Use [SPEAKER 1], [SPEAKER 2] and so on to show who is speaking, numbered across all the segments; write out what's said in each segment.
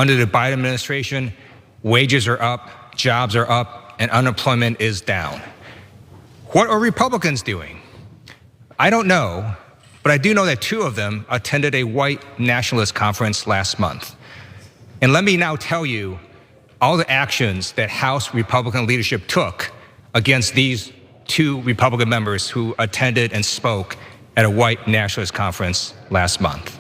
[SPEAKER 1] Under the Biden administration, wages are up, jobs are up, and unemployment is down. What are Republicans doing? I don't know, but I do know that 2 of them attended a white nationalist conference last month. And let me now tell you all the actions that House Republican leadership took against these 2 Republican members who attended and spoke at a white nationalist conference last month.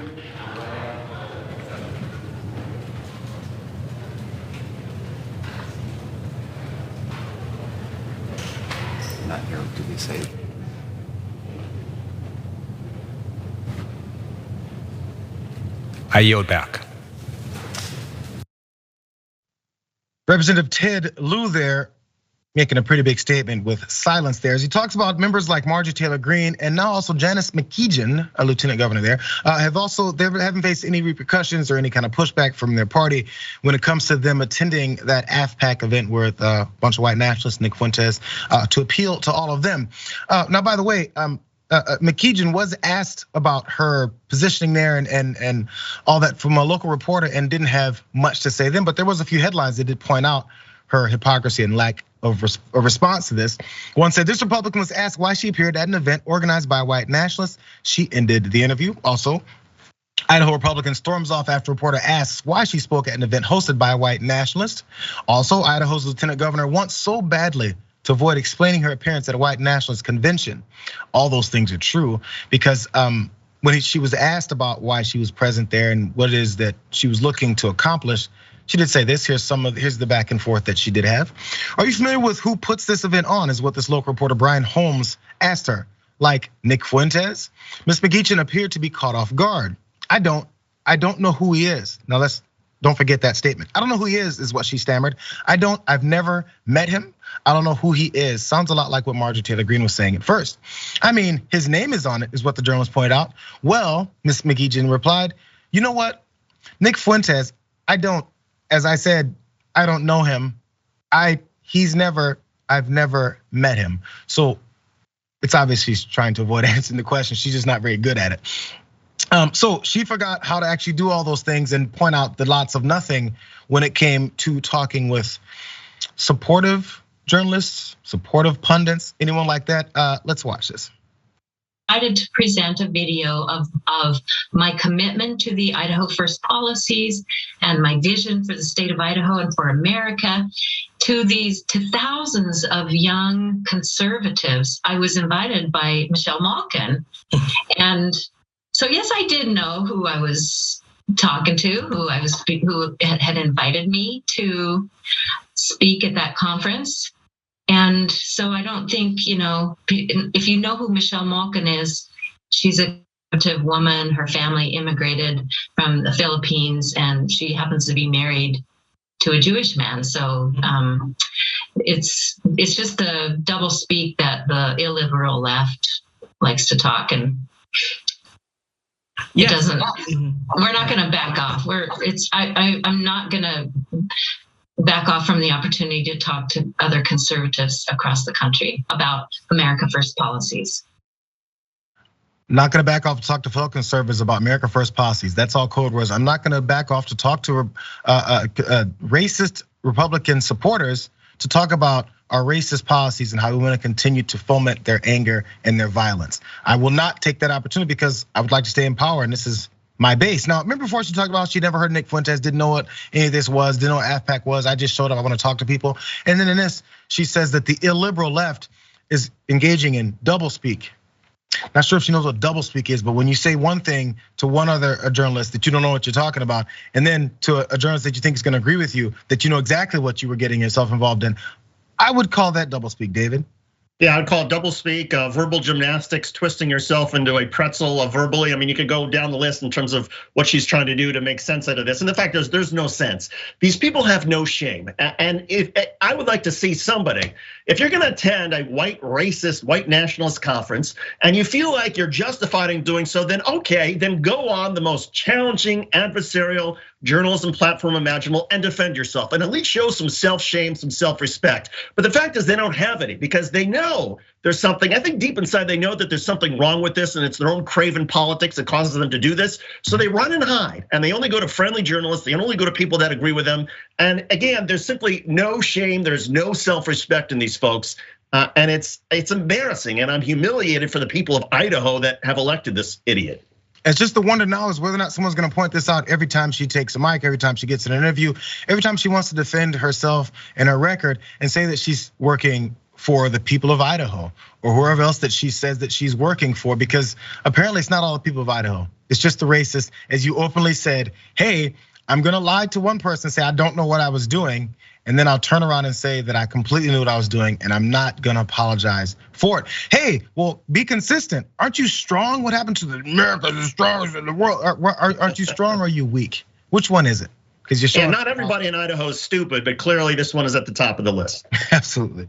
[SPEAKER 2] Not here, do we say?
[SPEAKER 1] I yield back.
[SPEAKER 3] Representative Ted Lieu there making a pretty big statement with silence there as he talks about members like Marjorie Taylor Greene and now also Janice McGeachin, a lieutenant governor there, they haven't faced any repercussions or any kind of pushback from their party when it comes to them attending that AFPAC event with a bunch of white nationalists, Nick Fuentes, to appeal to all of them. Now, by the way, McGeachin was asked about her positioning there and all that from a local reporter and didn't have much to say then, but there was a few headlines that did point out her hypocrisy and lack of a response to this. One said this Republican was asked why she appeared at an event organized by white nationalists. She ended the interview. Also, Idaho Republican storms off after reporter asks why she spoke at an event hosted by a white nationalist. Also, Idaho's lieutenant governor wants so badly to avoid explaining her appearance at a white nationalist convention. All those things are true because when she was asked about why she was present there and what it is that she was looking to accomplish, she did say this. Here's the back and forth that she did have. Are you familiar with who puts this event on? Is what this local reporter Brian Holmes asked her. Like Nick Fuentes, Ms. McGeachin appeared to be caught off guard. I don't know who he is. Now don't forget that statement. I don't know who he is what she stammered. I've never met him. I don't know who he is. Sounds a lot like what Marjorie Taylor Greene was saying at first. I mean, his name is on it, is what the journalist pointed out. Well, Ms. McGeachin replied, you know what? Nick Fuentes, as I said, I don't know him. I've never met him. So it's obvious she's trying to avoid answering the question. She's just not very good at it. So she forgot how to actually do all those things and point out the lots of nothing when it came to talking with supportive journalists, supportive pundits, anyone like that. Let's watch this.
[SPEAKER 4] To present a video of my commitment to the Idaho First policies and my vision for the state of Idaho and for America to thousands of young conservatives. I was invited by Michelle Malkin, and so yes, I did know who I was talking to, who had invited me to speak at that conference. And so I don't think, if you know who Michelle Malkin is, she's a conservative woman. Her family immigrated from the Philippines and she happens to be married to a Jewish man. So it's just the double speak that the illiberal left likes to talk, and it doesn't, we're not gonna back off. I'm not gonna back off from the opportunity to talk to other conservatives across the country about America First policies.
[SPEAKER 3] Not gonna back off to talk to fellow conservatives about America First policies. That's all code words. I'm not gonna back off to talk to racist Republican supporters to talk about our racist policies and how we wanna continue to foment their anger and their violence. I will not take that opportunity because I would like to stay in power, and this is my base. Now, remember before she talked about she never heard Nick Fuentes, didn't know what any of this was, didn't know what AFPAC was. I just showed up, I wanna talk to people. And then in this, she says that the illiberal left is engaging in doublespeak. Not sure if she knows what doublespeak is, but when you say one thing to one other journalist that you don't know what you're talking about, and then to a journalist that you think is gonna agree with you, that you know exactly what you were getting yourself involved in, I would call that doublespeak, David.
[SPEAKER 5] Yeah, I'd call it doublespeak, verbal gymnastics, twisting yourself into a pretzel verbally. I mean, you could go down the list in terms of what she's trying to do to make sense out of this. And the fact is, there's no sense. These people have no shame. And if I would like to see somebody, if you're gonna attend a white racist, white nationalist conference, and you feel like you're justified in doing so, then okay, then go on the most challenging, adversarial, journalism platform imaginable and defend yourself and at least show some self-shame, some self-respect. But the fact is they don't have any because they know there's something, I think deep inside they know that there's something wrong with this and it's their own craven politics that causes them to do this. So they run and hide and they only go to friendly journalists, they only go to people that agree with them. And again, there's simply no shame, there's no self-respect in these folks. And it's embarrassing and I'm humiliated for the people of Idaho that have elected this idiot.
[SPEAKER 3] It's just the wonder now is whether or not someone's gonna point this out every time she takes a mic, every time she gets an interview, every time she wants to defend herself and her record and say that she's working for the people of Idaho or whoever else that she says that she's working for, because apparently it's not all the people of Idaho. It's just the racists, as you openly said, hey, I'm gonna lie to one person and say I don't know what I was doing, and then I'll turn around and say that I completely knew what I was doing and I'm not gonna apologize for it. Hey, well, be consistent. Aren't you strong? What happened to the America's the strongest in the world? Aren't you strong or are you weak? Which one is it? Because you're
[SPEAKER 5] not everybody in Idaho is stupid, but clearly this one is at the top of the list.
[SPEAKER 3] Absolutely.